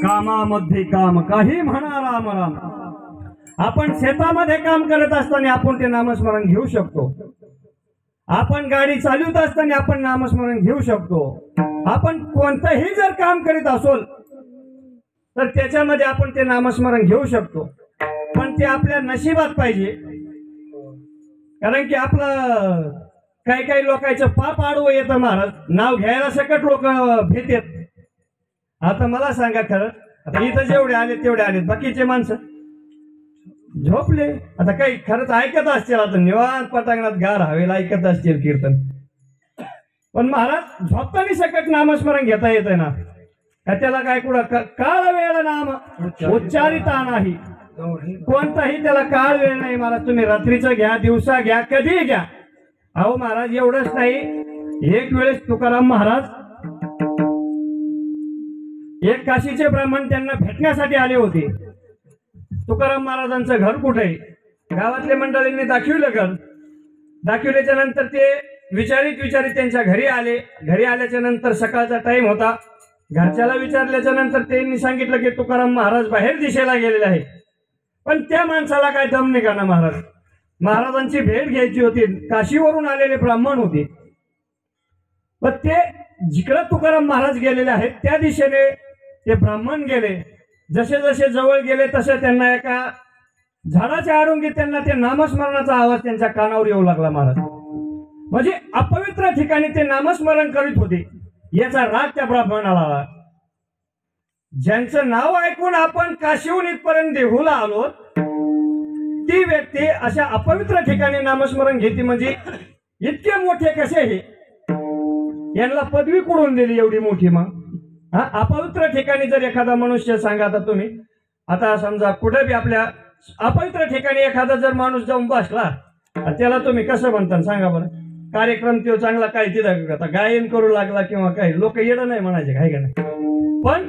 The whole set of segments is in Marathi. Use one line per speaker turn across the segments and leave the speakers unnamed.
कामामध्ये काम काही म्हणा राम राम। आपण शेतामध्ये काम करत असताना आपण ते नामस्मरण घेऊ शकतो। आपण गाडी चालवत असताना आपण नामस्मरण घेऊ शकतो। आपण कोणतंही जर काम करीत असोल तर त्याच्यामध्ये आपण ते नामस्मरण घेऊ शकतो, पण ते आपल्या नशिबात पाहिजे। कारण की आपलं काही काही लोकांचं पाप आडवं येतं महाराज, नाव घ्यायला सकट लोक भीतेत। आता मला सांगा खरं, आता इथं जेवढे आले तेवढे आलेत, बाकीचे माणसं झोपले। आता काही खरंच ऐकत असतील, आता निवांत पटांगणात गार हवेला ऐकत असतील कीर्तन, पण महाराज झोपताना सकट नामस्मरण घेता येत ना का? त्याला काय कुठं काळ वेळ नाम उच्चारिता नाही, कोणताही त्याला काळ वेळ नाही महाराज। तुम्ही रात्रीचं घ्या, दिवसा घ्या, कधीही घ्या। अहो महाराज एवढंच नाही, एक वेळेस तुकाराम महाराज एक काशीचे ब्राह्मण त्यांना भेटण्यासाठी आले होते। तुकाराम महाराजांचं घर कुठे आहे? गावातल्या मंडळींनी दाखविलं घर। दाखविल्याच्या नंतर ते विचारित त्यांच्या घरी आले। घरी आल्याच्या नंतर सकाळचा टाइम होता। घरच्याला विचारल्याच्या नंतर त्यांनी सांगितलं की तुकाराम महाराज बाहेर दिशेला गेलेले आहे। पण त्या माणसाला काय दम निघाला महाराज, महाराजांची भेट घ्यायची होती, काशीवरून आलेले ब्राह्मण होते। पण ते जिकडे तुकाराम महाराज गेलेले आहेत त्या दिशेने ते ब्राह्मण गेले। जसे जसे जवळ गेले तसे त्यांना एका झाडाच्या आडुंगी त्यांना ते नामस्मरणाचा आवाज त्यांच्या कानावर येऊ लागला महाराज। म्हणजे अपवित्र ठिकाणी ते नामस्मरण करीत होते, याचा राग त्या ब्राह्मणाला आला। ज्यांचं नाव ऐकून आपण काशीहून इथपर्यंत देहूला आलो, ती व्यक्ती अशा अपवित्र ठिकाणी नामस्मरण घेते, म्हणजे इतके मोठे कसे हे? यांना पदवी कुठून दिली एवढी मोठी? मग अपवित्र ठिकाणी जर एखादा मनुष्य, सांगा आता तुम्ही, आता समजा कुठे बी आपल्या अपवित्र ठिकाणी एखादा जर माणूस जाऊन बसला, त्याला तुम्ही कसं म्हणता सांगा बरं? कार्यक्रम तो चांगला काही तिथं आता गायन करू लागला किंवा काही, लोक येणं नाही म्हणायचे काय का नाही, पण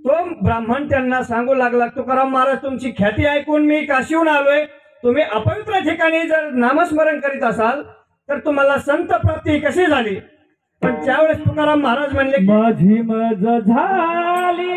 तो ब्राह्मण त्यांना सांगू लागला, तुकाराम महाराज तुमची ख्याती ऐकून मी काशीहून आलोय, तुम्ही अपवित्र ठिकाणी जर नामस्मरण करीत असाल तर तुम्हाला संत प्राप्ती कशी झाली? पण त्यावेळेस तुकाराम महाराज म्हणले,
माझी मज झाली